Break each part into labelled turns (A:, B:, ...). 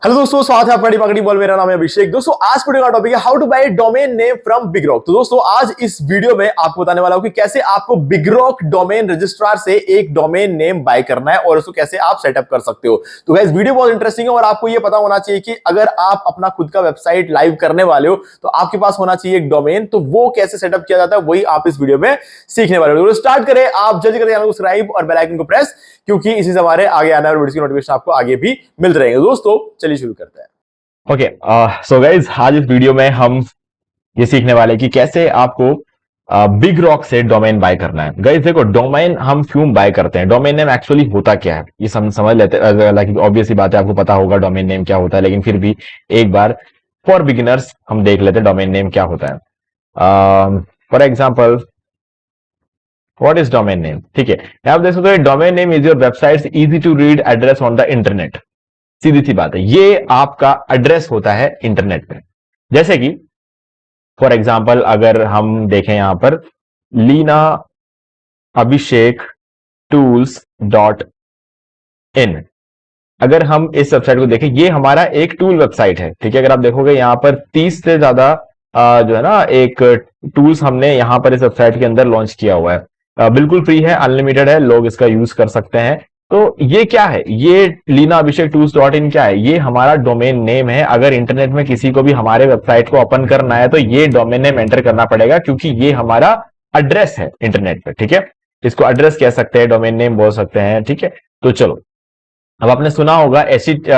A: Hello दोस्तों, स्वागत है आपका पकड़ी बॉल। मेरा नाम है अभिषेक। दोस्तों आज वीडियो का टॉपिक है how to buy domain name from BigRock. तो दोस्तों आज इस वीडियो में आपको बताने वाला हूं कि कैसे आपको बिगरॉक डोमेन रजिस्ट्रार से एक डोमेन नेम बाय करना है और उसको कैसे आप सेटअप कर सकते हो। तो गाइस वीडियो बहुत इंटरेस्टिंग है और आपको ये पता होना चाहिए कि अगर आप अपना खुद का वेबसाइट लाइव करने वाले हो तो आपके पास होना चाहिए एक डोमेन। तो वो कैसे सेटअप किया जाता है वही आप इस वीडियो में सीखने वाले हो। तो स्टार्ट करें, आप जल्दी करें, सब्सक्राइब और बेल आइकन को प्रेस, क्योंकि इसी से हमारे आगे आने वाले वीडियो की नोटिफिकेशन आपको आगे भी मिलते रहेंगे। दोस्तों चलिए शुरू करते हैं।
B: ओके, सो गाइज आज इस वीडियो में हम ये सीखने वाले कि कैसे आपको बिग रॉक से डोमेन बाय करना है। गाइज देखो, डोमेन हम क्यों बाय करते हैं, डोमेन नेम एक्चुअली होता क्या है ये समझ लेते हैं। लाइक ऑब्वियस ही बात है, आपको पता होगा डोमेन नेम क्या होता है, लेकिन फिर भी एक बार फॉर बिगिनर्स हम देख लेते हैं डोमेन नेम क्या होता है। For example, what is domain name? ठीक है, आप देख सकते हो domain name is your website easy to read address on the internet. सीधी सी बात है, ये आपका एड्रेस होता है इंटरनेट पे। जैसे कि फॉर एग्जाम्पल अगर हम देखें यहां पर Leena Abhishek tools dot in, अगर हम इस वेबसाइट को देखें, ये हमारा एक टूल वेबसाइट है। ठीक है, अगर आप देखोगे यहां पर 30 से ज्यादा जो है ना एक टूल्स हमने यहां पर इस वेबसाइट के अंदर लॉन्च किया हुआ है। बिल्कुल फ्री है, अनलिमिटेड है, लोग इसका यूज कर सकते हैं। तो ये क्या है, ये Leena Abhishek tools dot in क्या है? ये हमारा डोमेन नेम है। अगर इंटरनेट में किसी को भी हमारे वेबसाइट को ओपन करना है तो ये डोमेन नेम एंटर करना पड़ेगा, क्योंकि ये हमारा एड्रेस है इंटरनेट पे। ठीक है, इसको एड्रेस कह सकते हैं, डोमेन नेम बोल सकते हैं। ठीक है, तो चलो, अब आपने सुना होगा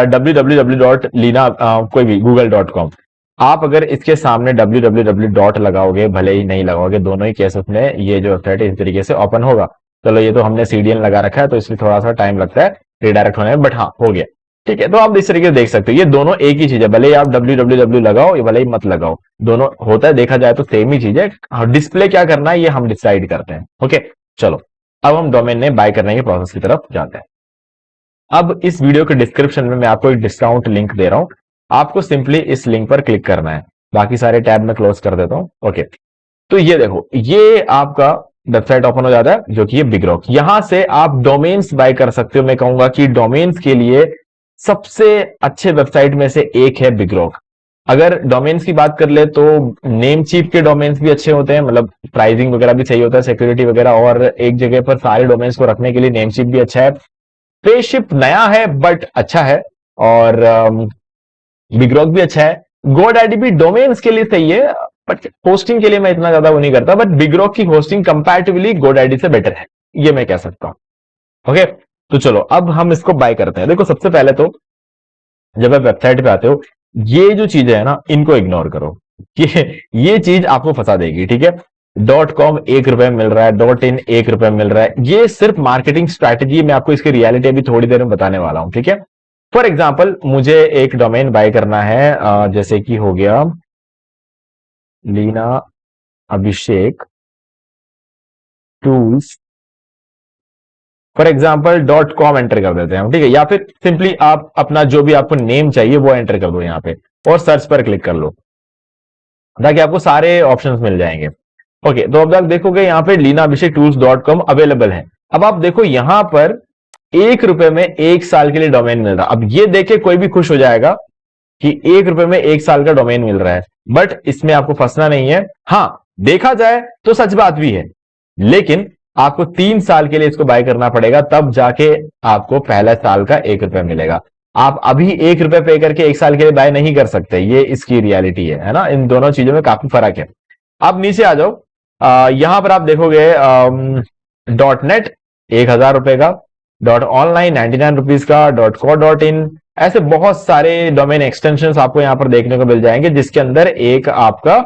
B: www.लीना कोई भी google.com। आप अगर इसके सामने www डॉट लगाओगे, भले ही नहीं लगाओगे, दोनों ही केसेस में ये जो वेबसाइट है इस तरीके से ओपन होगा। चलो, ये तो हमने CDN लगा रखा है तो इसलिए थोड़ा सा टाइम लगता है रिडायरेक्ट होने में, बट हाँ हो गया। ठीक है, तो आप इस तरीके से देख सकते हो, ये दोनों एक ही चीज है। भले ही आप www लगाओ या भले ही मत लगाओ, दोनों होता है, देखा जाए तो सेम ही चीज है। डिस्प्ले क्या करना है ये हम डिसाइड करते हैं। ओके, चलो अब हम डोमेन नेम बाय करने के प्रोसेस की तरफ जाते हैं। अब इस वीडियो के डिस्क्रिप्शन में मैं आपको एक डिस्काउंट लिंक दे रहा हूं, आपको सिंपली इस लिंक पर क्लिक करना है। बाकी सारे टैब में क्लोज कर देता हूं। ओके, तो ये देखो, ये आपका वेबसाइट ओपन हो जाता है जो कि ये बिग रॉक। यहां से आप डोमेन्स बाय कर सकते हो। मैं कहूंगा कि डोमेन्स के लिए सबसे अच्छे वेबसाइट में से एक है बिग रॉक। अगर डोमेन्स की बात कर ले तो नेम चीप के डोमेन्स भी अच्छे होते हैं, मतलब प्राइसिंग वगैरह भी सही होता है, सिक्योरिटी वगैरह, और एक जगह पर सारे डोमेन्स को रखने के लिए नेम चीप भी अच्छा है। स्पेसशिप नया है बट अच्छा है, और बिगरॉक भी अच्छा है। गोडैडी भी डोमेन्स के लिए सही है, बट होस्टिंग के लिए मैं इतना ज्यादा वो नहीं करता। बट बिगरॉक की होस्टिंग कंपैरेटिवली गोडैडी से बेटर है, ये मैं कह सकता हूं। ओके, तो चलो अब हम इसको बाय करते हैं। देखो, सबसे पहले तो जब आप वेबसाइट पे आते हो, ये जो चीजें है ना इनको इग्नोर करो, ये चीज आपको फंसा देगी। ठीक है, .com 1 रुपए मिल रहा है, .in 1 रुपए मिल रहा है, ये सिर्फ मार्केटिंग स्ट्रैटेजी। मैं आपको इसकी रियलिटी अभी थोड़ी देर में बताने वाला हूं। ठीक है, फॉर एग्जाम्पल मुझे एक डोमेन बाय करना है, जैसे कि हो गया Leena Abhishek tools for example .com enter कर देते हैं। ठीक है, या फिर सिंपली आप अपना जो भी आपको नेम चाहिए वो एंटर कर दो यहां पे और सर्च पर क्लिक कर लो, ताकि आपको सारे ऑप्शंस मिल जाएंगे। ओके, तो अब आप देखोगे यहाँ पे Leena Abhishek tools .com available है। अब आप देखो यहां पर 1 रुपए में 1 साल के लिए डोमेन मिल रहा है। अब ये देखे कोई भी खुश हो जाएगा कि 1 रुपए में 1 साल का डोमेन मिल रहा है, बट इसमें आपको फंसना नहीं है। हाँ, देखा जाए तो सच बात भी है, लेकिन आपको 3 साल के लिए इसको बाय करना पड़ेगा, तब जाके आपको पहला साल का 1 रुपए मिलेगा। आप अभी 1 रुपए पे करके 1 साल के लिए बाय नहीं कर सकते, ये इसकी रियलिटी है ना। इन दोनों चीजों में काफी फर्क है। अब नीचे आ जाओ, यहां पर आप देखोगे .net 1,000 रुपए का, .online 99 रुपीज का, .co.in, ऐसे बहुत सारे डोमेन एक्सटेंशन आपको यहां पर देखने को मिल जाएंगे, जिसके अंदर एक आपका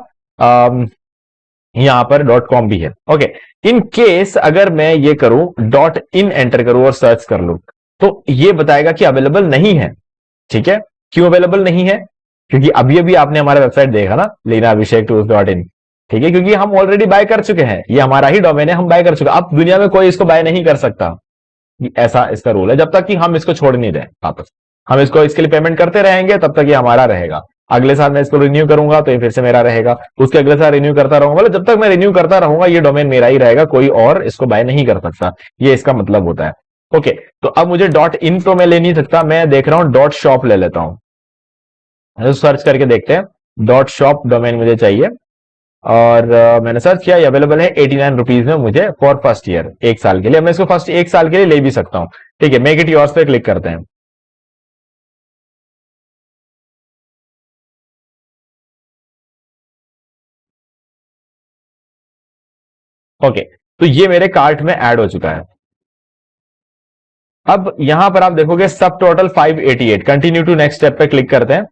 B: यहां पर .com भी है। ओके, इन केस अगर मैं ये करूं .in एंटर करूं और सर्च कर लूं, तो ये बताएगा कि अवेलेबल नहीं है। ठीक है, क्यों अवेलेबल नहीं है? क्योंकि अभी अभी आपने हमारा वेबसाइट देखा ना, लीना अभिषेक टूल्स .in। ठीक है, क्योंकि हम ऑलरेडी बाय कर चुके हैं, ये हमारा ही डोमेन है, हम बाय कर चुके हैं। अब दुनिया में कोई इसको बाय नहीं कर सकता, ऐसा इसका रूल है, जब तक कि हम इसको छोड़ नहीं दें वापस। हम इसको इसके लिए पेमेंट करते रहेंगे तब तक ये हमारा रहेगा। अगले साल मैं इसको रिन्यू करूंगा तो ये फिर से मेरा रहेगा, उसके अगले साल रिन्यू करता रहूंगा, मतलब जब तक मैं रिन्यू करता रहूंगा ये डोमेन मेरा ही रहेगा, कोई और इसको बाय नहीं कर सकता। ये इसका मतलब होता है। ओके, तो अब मुझे .in तो मैं ले नहीं सकता, मैं देख रहा हूं .shop ले लेता हूं। सर्च करके देखते हैं, डॉट शॉप डोमेन मुझे चाहिए, और मैंने सर्च किया, अवेलेबल है 89 रुपीज में मुझे फॉर फर्स्ट ईयर, 1 साल के लिए। मैं इसको फर्स्ट 1 साल के लिए ले भी सकता हूं। ठीक है, मेक इट योर्स पे क्लिक करते हैं। ओके, तो ये मेरे कार्ट में ऐड हो चुका है। अब यहां पर आप देखोगे सब total 588। Continue to next step पे क्लिक करते हैं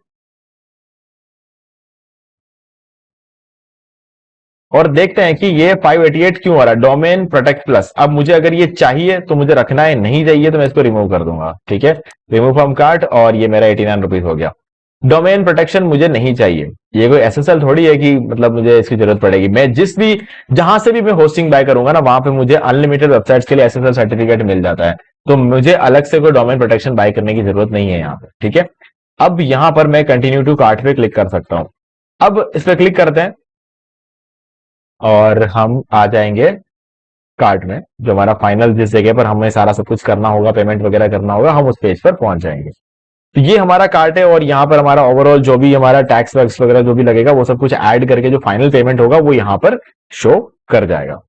B: और देखते हैं कि ये 588 क्यों आ रहा है। डोमेन प्रोटेक्ट प्लस, अब मुझे अगर ये चाहिए तो मुझे रखना है, नहीं चाहिए तो मैं इसको रिमूव कर दूंगा। ठीक है, रिमूव फ्रॉम कार्ट, और ये मेरा 89 रुपीज हो गया। डोमेन प्रोटेक्शन मुझे नहीं चाहिए, ये कोई एसएसएल थोड़ी है कि मतलब मुझे इसकी जरूरत पड़ेगी। मैं जिस भी जहां से भी मैं होस्टिंग बाय करूंगा ना, वहां पे मुझे अनलिमिटेड वेबसाइट्स के लिए एसएसएल सर्टिफिकेट मिल जाता है, तो मुझे अलग से कोई डोमेन प्रोटेक्शन बाय करने की जरूरत नहीं है यहाँ पे। ठीक है, अब यहां पर मैं कंटिन्यू टू कार्ट पे क्लिक कर सकता हूं। अब इस पर क्लिक करते हैं और हम आ जाएंगे कार्ट में, जो हमारा फाइनल जिस जगह पर हमें सारा सब कुछ करना होगा, पेमेंट वगैरह करना होगा, हम उस पेज पर पहुंच जाएंगे। तो ये हमारा कार्ट है, और यहाँ पर हमारा ओवरऑल जो भी हमारा टैक्स वैक्स वगैरह जो भी लगेगा वो सब कुछ ऐड करके जो फाइनल पेमेंट होगा वो यहाँ पर शो कर जाएगा।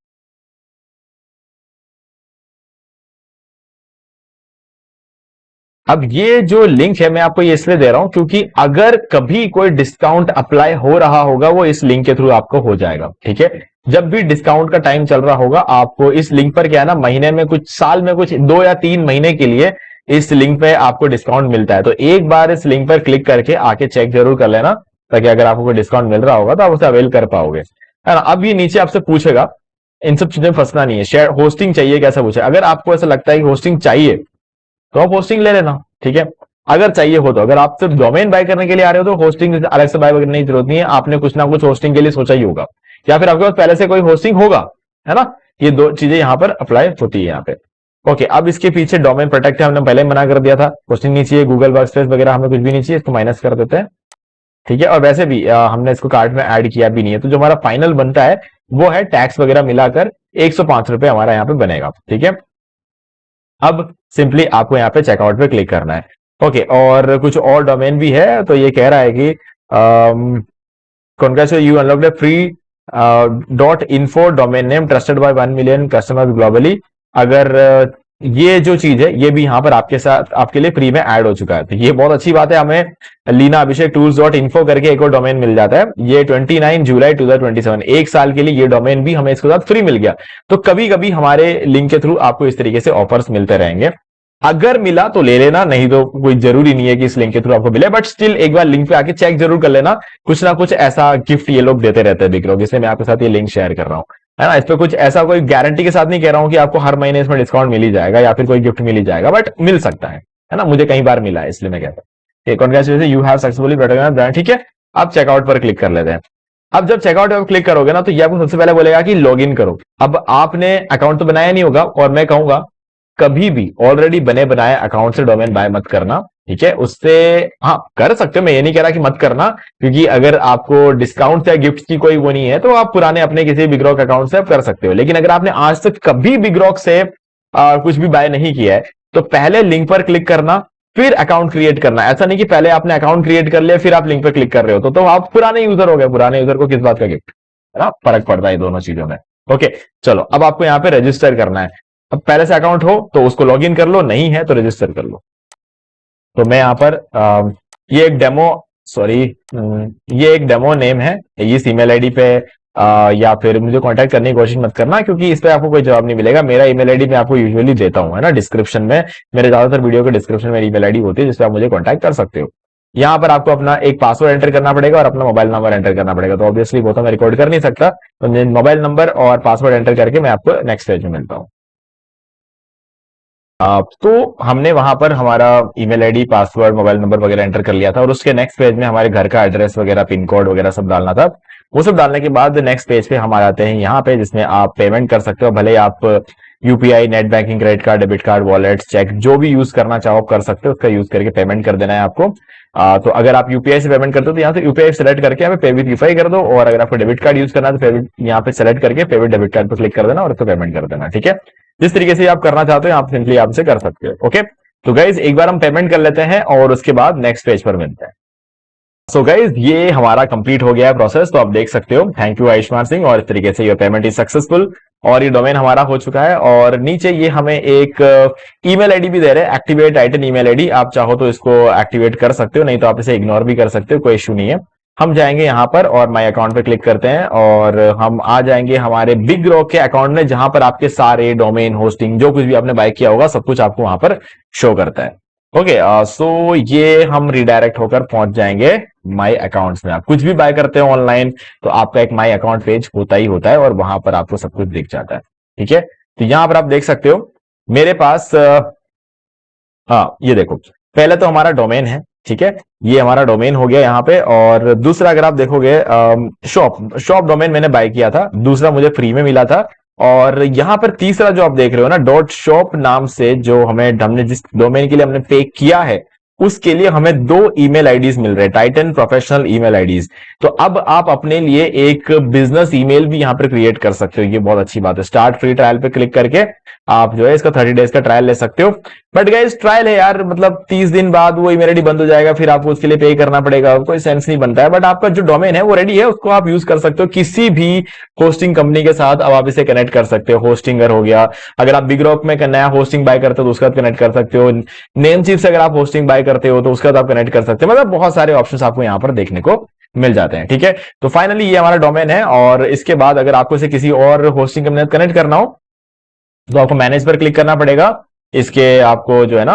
B: अब ये जो लिंक है मैं आपको ये इसलिए दे रहा हूं क्योंकि अगर कभी कोई डिस्काउंट अप्लाई हो रहा होगा वो इस लिंक के थ्रू आपको हो जाएगा। ठीक है, जब भी डिस्काउंट का टाइम चल रहा होगा आपको इस लिंक पर क्या है ना, महीने में कुछ, साल में कुछ 2 या 3 महीने के लिए इस लिंक पे आपको डिस्काउंट मिलता है। तो एक बार इस लिंक पर क्लिक करके आके चेक जरूर कर लेना, ताकि अगर आपको कोई डिस्काउंट मिल रहा होगा तो आप उसे अवेल कर पाओगे, है ना। अब ये नीचे आपसे पूछेगा, इन सब चीजों में फंसना नहीं है। शेयर होस्टिंग चाहिए कैसा पूछे, अगर आपको ऐसा लगता है कि होस्टिंग चाहिए तो आप होस्टिंग ले लेना। ठीक है, अगर चाहिए हो तो, अगर आप सिर्फ डोमेन बाय करने के लिए आ रहे हो तो होस्टिंग अलग से बाय करने की जरूरत नहीं है, आपने कुछ ना कुछ होस्टिंग के लिए सोचा ही होगा, या फिर आपके पास पहले से कोई होस्टिंग होगा, है ना। ये दो चीजें यहां पर अप्लाई होती है यहाँ पे। ओके, अब इसके पीछे डोमेन प्रोटेक्ट है, हमने पहले मना कर दिया था, होस्टिंग नहीं चाहिए, गूगल वर्कस्पेस वगैरह हमें कुछ भी नहीं चाहिए, इसको माइनस कर देते हैं। ठीक है, और वैसे भी हमने इसको कार्ट में ऐड किया भी नहीं है, तो जो हमारा फाइनल बनता है वो है टैक्स वगैरह मिलाकर 105 रुपए हमारा यहाँ पे बनेगा। ठीक है, अब सिंपली आपको यहाँ पे चेकआउट पे क्लिक करना है। ओके, और कुछ और डोमेन भी है, तो ये कह रहा है कि congratulate you unlocked A free .info domain name trusted bye 1 million customers globally. अगर ये जो चीज है ये भी यहाँ पर आपके साथ आपके लिए फ्री में ऐड हो चुका है, तो ये बहुत अच्छी बात है। हमें लीना अभिषेक टूल्स .info करके एक और डोमेन मिल जाता है, ये 29 जुलाई 2027, 1 साल के लिए ये डोमेन भी हमें इसके साथ फ्री मिल गया। तो कभी कभी हमारे लिंक के थ्रू आपको इस तरीके से ऑफर्स मिलते रहेंगे, अगर मिला तो ले लेना, नहीं तो कोई जरूरी नहीं है कि इस लिंक के थ्रू आपको मिले, बट स्टिल एक बार लिंक पे आके चेक जरूर कर लेना, कुछ ना कुछ ऐसा गिफ्ट ये लोग देते रहते हैं बिग रॉक, इसलिए मैं आपके साथ ये लिंक शेयर कर रहा हूँ, है ना। इस पे कुछ ऐसा कोई गारंटी के साथ नहीं कह रहा हूं कि आपको हर महीने इसमें डिस्काउंट मिल ही जाएगा या फिर कोई गिफ्ट मिल ही जाएगा, बट मिल सकता है ना। मुझे कई बार मिला है, इसलिए मैं कहता हूँ congratulation you have successfully brand. ठीक है, अब चेकआउट पर क्लिक कर लेते हैं। अब जब चेकआउट पर क्लिक करोगे ना तो ये आपको सबसे पहले बोलेगा कि लॉग इन करो। अब आपने अकाउंट तो बनाया नहीं होगा, और मैं कहूंगा कभी भी ऑलरेडी बने बनाए अकाउंट से डोमेन बाय मत करना। ठीक है, उससे हाँ कर सकते हो, मैं ये नहीं कह रहा कि मत करना, क्योंकि अगर आपको डिस्काउंट या गिफ्ट की कोई वो नहीं है तो आप पुराने अपने किसी बिगरॉक अकाउंट से आप कर सकते हो। लेकिन अगर आपने आज तक कभी बिगरॉक से कुछ भी बाय नहीं किया है तो पहले लिंक पर क्लिक करना, फिर अकाउंट क्रिएट करना। ऐसा नहीं कि पहले आपने अकाउंट क्रिएट कर लिया फिर आप लिंक पर क्लिक कर रहे हो, तो आप पुराने यूजर हो गए। पुराने यूजर को किस बात का गिफ्ट, है ना, फर्क पड़ता है दोनों चीजों में। ओके, चलो अब आपको यहाँ पे रजिस्टर करना है। अब पहले से अकाउंट हो तो उसको लॉगिन कर लो, नहीं है तो रजिस्टर कर लो। तो मैं यहाँ पर ये एक डेमो, सॉरी, ये एक डेमो नेम है, इस ईमेल आईडी पे या फिर मुझे कांटेक्ट करने की कोशिश मत करना, क्योंकि इस पे आपको कोई जवाब नहीं मिलेगा। मेरा ईमेल आईडी मैं आपको यूजुअली देता हूँ, है ना, डिस्क्रिप्शन में, मेरे ज्यादातर वीडियो के डिस्क्रिप्शन में ईमेल आईडी होती है जिसपे आप मुझे कॉन्टैक्ट कर सकते हो। यहाँ पर आपको अपना एक पासवर्ड एंटर करना पड़ेगा और अपना मोबाइल नंबर एंटर करना पड़ेगा। तो ऑब्वियसली वो तो मैं रिकॉर्ड कर नहीं सकता, तो मोबाइल नंबर और पासवर्ड एंटर करके मैं आपको नेक्स्ट पेज में मिलता हूँ। तो हमने वहां पर हमारा email ID, password, mobile number वगैरह एंटर कर लिया था, और उसके नेक्स्ट पेज में हमारे घर का एड्रेस वगैरह, पिन कोड वगैरह सब डालना था। वो सब डालने के बाद नेक्स्ट पेज पे हम आ जाते हैं यहाँ पे, जिसमें आप पेमेंट कर सकते हो। भले ही आप UPI, net banking, credit card, debit card, wallet, cheque, जो भी यूज करना चाहो कर सकते हो, उसका यूज करके पेमेंट कर देना है आपको। तो अगर आप यूपीआई से पेमेंट करते हो तो यहाँ से यूपीआई सेलेक्ट करके हमें पे विद यूपीआई कर दो, और अगर आपको डेबिट कार्ड यूज करना है तो यहाँ पे सेलेक्ट करके पे विद डेबिट कार्ड पर क्लिक कर देना और उसको पेमेंट कर देना। ठीक है, जिस तरीके से आप करना चाहते हो आप सिंपली आपसे कर सकते हो। ओके, तो गाइज एक बार हम पेमेंट कर लेते हैं और उसके बाद नेक्स्ट पेज पर मिलते हैं। सो गाइज ये हमारा कंप्लीट हो गया है प्रोसेस, तो आप देख सकते हो। थैंक यू आयुष्मान सिंह, और इस तरीके से योर पेमेंट इज सक्सेसफुल और ये डोमेन हमारा हो चुका है। और नीचे ये हमें एक ईमेल आईडी भी दे रहे हैं, एक्टिवेट टाइटन ईमेल आईडी। आप चाहो तो इसको एक्टिवेट कर सकते हो, नहीं तो आप इसे इग्नोर भी कर सकते हो, कोई इश्यू नहीं है। हम जाएंगे यहां पर और माई अकाउंट पे क्लिक करते हैं और हम आ जाएंगे हमारे बिग रॉक के अकाउंट में, जहां पर आपके सारे डोमेन होस्टिंग जो कुछ भी आपने बाय किया होगा सब कुछ आपको वहां पर शो करता है। ओके, सो ये हम रिडायरेक्ट होकर पहुंच जाएंगे माई अकाउंट्स में। आप कुछ भी बाय करते हो ऑनलाइन तो आपका एक माई अकाउंट पेज होता ही होता है और वहां पर आपको सब कुछ दिख जाता है। ठीक है, तो यहां पर आप देख सकते हो मेरे पास हाँ ये देखो, पहले तो हमारा डोमेन है। ठीक है, ये हमारा डोमेन हो गया यहाँ पे। और दूसरा अगर आप देखोगे, शॉप डोमेन मैंने बाय किया था, दूसरा मुझे फ्री में मिला था। और यहां पर तीसरा जो आप देख रहे हो ना, डॉट शॉप नाम से, जो हमने जिस डोमेन के लिए हमने पे किया है उसके लिए हमें 2 ईमेल आईडीज मिल रहे हैं, टाइटन प्रोफेशनल ईमेल आईडीज। तो अब आप अपने लिए एक बिजनेस ईमेल भी यहां पर क्रिएट कर सकते हो, ये बहुत अच्छी बात है। स्टार्ट फ्री ट्रायल पे क्लिक करके आप जो है इसका 30 डेज का ट्रायल ले सकते हो। बट गाइस ट्रायल है यार, मतलब 30 दिन बाद वो ईमेल आईडी बंद हो जाएगा, फिर आपको उसके लिए पे करना पड़ेगा, कोई सेंस नहीं बनता है। बट आपका जो डोमेन है वो रेडी है, उसको आप यूज कर सकते हो किसी भी होस्टिंग कंपनी के साथ। अब आप इसे कनेक्ट कर सकते हो, होस्टिंगर हो गया, अगर आप बिग रॉक में नया होस्टिंग बाय करते हो तो उसका कनेक्ट कर सकते हो, नेमचीफ से अगर आप होस्टिंग बाय करते हो तो उसका आप कनेक्ट कर सकते हो। मतलब बहुत सारे ऑप्शंस आपको यहां पर देखने को मिल जाते हैं। ठीक है, तो फाइनली ये हमारा डोमेन है। और इसके बाद अगर आपको इसे किसी और होस्टिंग कंपनी से कनेक्ट करना हो तो आपको मैनेज पर क्लिक करना पड़ेगा। इसके आपको जो है ना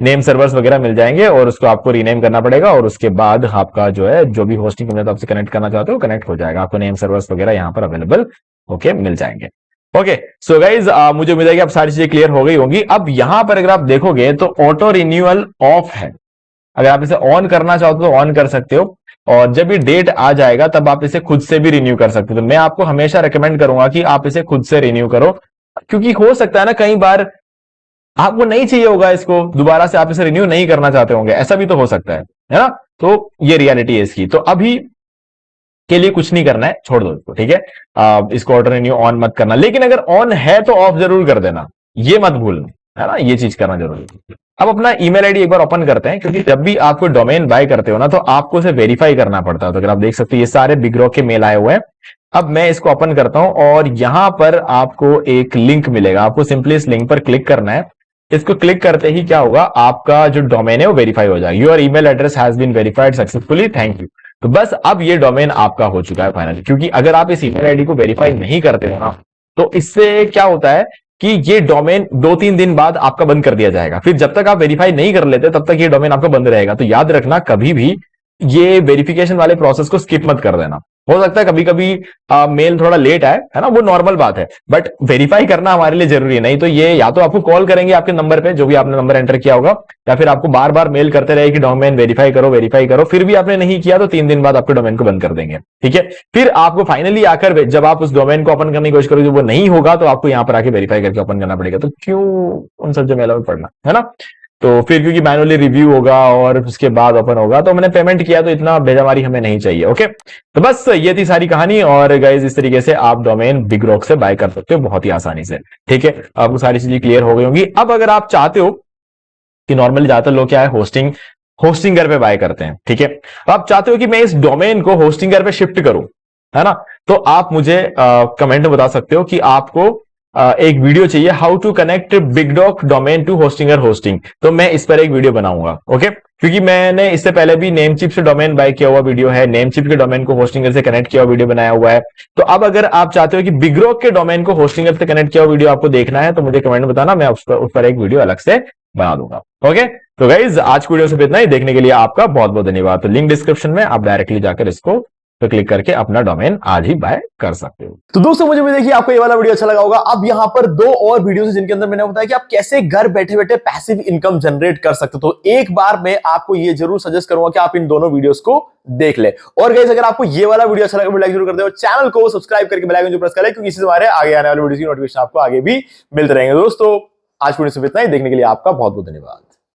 B: नेम सर्वर्स वगैरह मिल जाएंगे और उसको आपको रीनेम करना पड़ेगा। और उसके बाद आपका जो है जो भी होस्टिंग कंपनी आपसे कनेक्ट करना चाहते हो कनेक्ट हो जाएगा, आपको नेम सर्वर्स वगैरह यहाँ पर अवेलेबल ओके मिल जाएंगे। ओके, सो गाइज मुझे उम्मीद है कि अब सारी चीजें क्लियर हो गई होंगी। अब यहां पर अगर आप देखोगे तो ऑटो रिन्यूअल ऑफ है, अगर आप इसे ऑन करना चाहते हो तो ऑन कर सकते हो, और जब ये डेट आ जाएगा तब आप इसे खुद से भी रिन्यू कर सकते हो। तो मैं आपको हमेशा रेकमेंड करूंगा कि आप इसे खुद से रिन्यू करो, क्योंकि हो सकता है ना कई बार आपको नहीं चाहिए होगा इसको, दोबारा से आप इसे रिन्यू नहीं करना चाहते होंगे, ऐसा भी तो हो सकता है ना। तो ये रियलिटी है इसकी। तो अभी के लिए कुछ नहीं करना है, छोड़ दो इसको। ठीक है, इसको ऑटो रिन्यू ऑन मत करना, लेकिन अगर ऑन है तो ऑफ जरूर कर देना, ये मत भूलना, है ना, ये चीज करना जरूरी है। अब अपना ईमेल आईडी एक बार ओपन करते हैं, क्योंकि जब भी आपको डोमेन बाय करते हो ना तो आपको उसे वेरीफाई करना पड़ता है। तो अगर आप देख सकते हो ये सारे बिग रॉक के मेल आए हुए हैं। अब मैं इसको ओपन करता हूं और यहां पर आपको एक लिंक मिलेगा, आपको सिंपली इस लिंक पर क्लिक करना है। इसको क्लिक करते ही क्या होगा, आपका जो डोमेन है वो वेरीफाई हो जाएगा। Your email address has been verified successfully, thank you. तो बस अब ये डोमेन आपका हो चुका है फाइनली। क्योंकि अगर आप इस ईमेल आईडी को वेरीफाई नहीं करते हो ना तो इससे क्या होता है कि ये डोमेन 2-3 दिन बाद आपका बंद कर दिया जाएगा। फिर जब तक आप वेरीफाई नहीं कर लेते तब तक ये डोमेन आपका बंद रहेगा। तो याद रखना, कभी भी ये वेरिफिकेशन वाले प्रोसेस को स्किप मत कर देना। हो सकता है कभी कभी मेल थोड़ा लेट आए, है ना, वो नॉर्मल बात है, बट वेरीफाई करना हमारे लिए जरूरी है। नहीं तो ये या तो आपको कॉल करेंगे आपके नंबर पे, जो भी आपने नंबर एंटर किया होगा, या फिर आपको बार बार मेल करते रहे कि डोमेन वेरीफाई करो वेरीफाई करो, फिर भी आपने नहीं किया तो 3 दिन बाद आपके डोमेन को बंद कर देंगे। ठीक है, फिर आपको फाइनली आकर जब आप उस डोमेन को ओपन करने की कोशिश करोगे वो नहीं होगा तो आपको यहां पर आके वेरीफाई करके ओपन करना पड़ेगा। तो क्यों उन सब झमेलों में पड़ना, है ना। तो फिर क्योंकि मैनुअली रिव्यू होगा और उसके बाद ओपन होगा, तो मैंने पेमेंट किया तो इतना बेजमारी हमें नहीं चाहिए। ओके, तो बस ये थी सारी कहानी। और गाइज इस तरीके से आप डोमेन बिग रॉक से बाय कर सकते हो बहुत ही आसानी से। ठीक है, आपको सारी चीजें क्लियर हो गई होंगी। अब अगर आप चाहते हो कि नॉर्मली ज्यादातर लोग क्या है होस्टिंगर पे बाय करते हैं, ठीक है, आप चाहते हो कि मैं इस डोमेन को होस्टिंगर पे शिफ्ट करूं, है ना, तो आप मुझे कमेंट में बता सकते हो कि आपको एक वीडियो चाहिए how to connect big rock domain to Hostinger hosting. तो मैं इस पर एक वीडियो बनाऊंगा। ओके, क्योंकि मैंने इससे पहले भी नेमचिप से डोमेन बाय किया हुआ वीडियो है, नेमचिप के डोमेन को होस्टिंगर से कनेक्ट किया हुआ वीडियो बनाया हुआ है। तो अब अगर आप चाहते हो कि बिग रॉक के डोमेन को होस्टिंगर से कनेक्ट किया हुआ वीडियो आपको देखना है तो मुझे कमेंट बताना, मैं उस पर एक वीडियो अलग से बना दूंगा। ओके, तो गाइज आज की वीडियो से इतना ही। देखने के लिए आपका बहुत बहुत धन्यवाद। तो लिंक डिस्क्रिप्शन में, आप डायरेक्टली जाकर इसको तो क्लिक करके अपना डोमेन आज ही बाय कर सकते हो।
A: तो दोस्तों मुझे भी देखिए आपको ये वाला वीडियो अच्छा लगा होगा। अब यहाँ पर 2 और वीडियोस हैं जिनके अंदर मैंने बताया कि आप कैसे घर बैठे बैठे पैसिव इनकम जनरेट कर सकते हो। तो एक बार मैं आपको ये जरूर सजेस्ट करूंगा कि आप इन दोनों वीडियोस को देख ले। और गाइस अगर आपको ये वाला वीडियो अच्छा लगा तो लाइक जरूर कर दो, चैनल को सब्सक्राइब करके बेल आइकन जो प्रेस कर ले, क्योंकि इससे हमारे आगे आने वाले वीडियो की नोटिफिकेशन आपको आगे भी मिलते रहेंगे। दोस्तों आज वीडियो से इतना ही। देखने के लिए आपका बहुत बहुत धन्यवाद।